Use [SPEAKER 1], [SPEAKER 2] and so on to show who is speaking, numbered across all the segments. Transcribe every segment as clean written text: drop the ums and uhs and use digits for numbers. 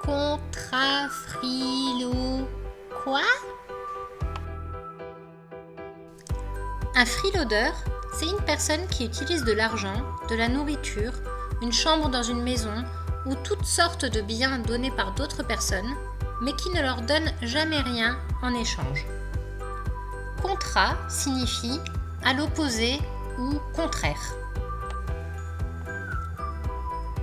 [SPEAKER 1] Contrafrilo... Quoi? Un freeloader, c'est une personne qui utilise de l'argent, de la nourriture, une chambre dans une maison ou toutes sortes de biens donnés par d'autres personnes, mais qui ne leur donne jamais rien en échange. Contra signifie à l'opposé ou contraire.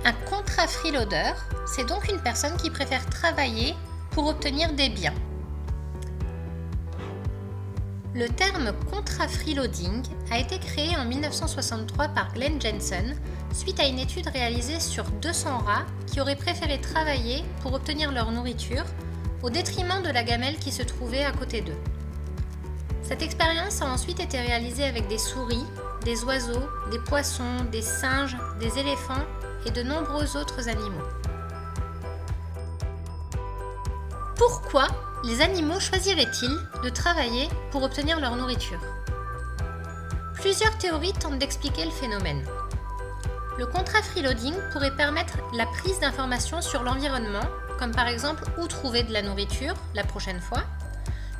[SPEAKER 1] Un contrafreeloader, c'est donc une personne qui préfère travailler pour obtenir des biens. Le terme contrafreeloading a été créé en 1963 par Glenn Jensen suite à une étude réalisée sur 200 rats qui auraient préféré travailler pour obtenir leur nourriture au détriment de la gamelle qui se trouvait à côté d'eux. Cette expérience a ensuite été réalisée avec des souris, des oiseaux, des poissons, des singes, des éléphants et de nombreux autres animaux. Pourquoi les animaux choisiraient-ils de travailler pour obtenir leur nourriture? Plusieurs théories tentent d'expliquer le phénomène. Le contrafreeloading pourrait permettre la prise d'informations sur l'environnement, comme par exemple où trouver de la nourriture la prochaine fois.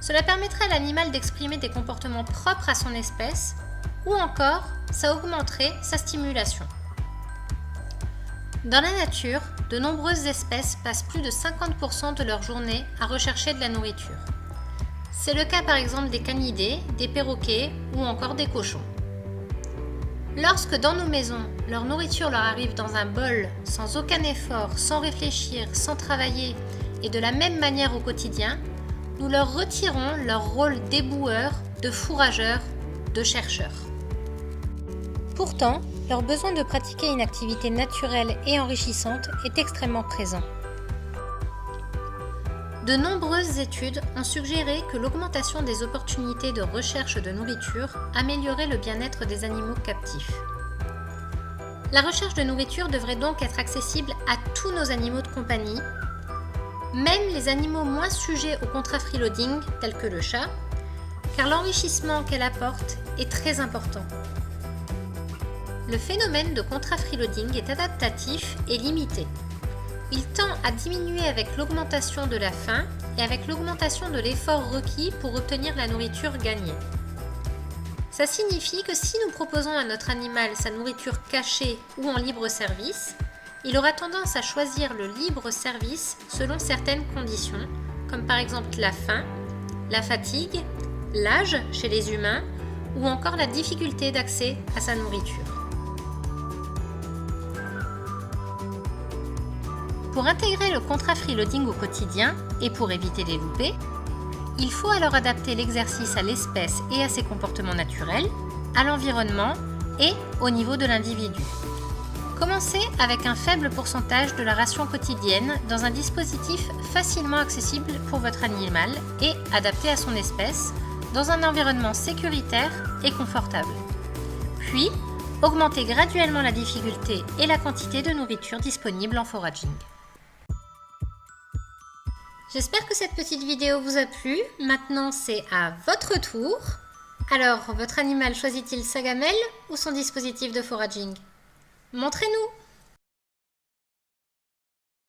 [SPEAKER 1] Cela permettrait à l'animal d'exprimer des comportements propres à son espèce, ou encore ça augmenterait sa stimulation. Dans la nature, de nombreuses espèces passent plus de 50% de leur journée à rechercher de la nourriture. C'est le cas par exemple des canidés, des perroquets ou encore des cochons. Lorsque dans nos maisons, leur nourriture leur arrive dans un bol, sans aucun effort, sans réfléchir, sans travailler, et de la même manière au quotidien, nous leur retirons leur rôle d'éboueurs, de fourrageurs, de chercheurs. Pourtant, leur besoin de pratiquer une activité naturelle et enrichissante est extrêmement présent. De nombreuses études ont suggéré que l'augmentation des opportunités de recherche de nourriture améliorait le bien-être des animaux captifs. La recherche de nourriture devrait donc être accessible à tous nos animaux de compagnie, même les animaux moins sujets au contrafreeloading, tels que le chat, car l'enrichissement qu'elle apporte est très important. Le phénomène de contrafreeloading est adaptatif et limité. Il tend à diminuer avec l'augmentation de la faim et avec l'augmentation de l'effort requis pour obtenir la nourriture gagnée. Ça signifie que si nous proposons à notre animal sa nourriture cachée ou en libre service, il aura tendance à choisir le libre service selon certaines conditions, comme par exemple la faim, la fatigue, l'âge chez les humains ou encore la difficulté d'accès à sa nourriture. Pour intégrer le contrafreeloading au quotidien et pour éviter les loupés, il faut alors adapter l'exercice à l'espèce et à ses comportements naturels, à l'environnement et au niveau de l'individu. Commencez avec un faible pourcentage de la ration quotidienne dans un dispositif facilement accessible pour votre animal et adapté à son espèce, dans un environnement sécuritaire et confortable. Puis, augmentez graduellement la difficulté et la quantité de nourriture disponible en foraging. J'espère que cette petite vidéo vous a plu. Maintenant, c'est à votre tour. Alors, votre animal choisit-il sa gamelle ou son dispositif de foraging? Montrez-nous!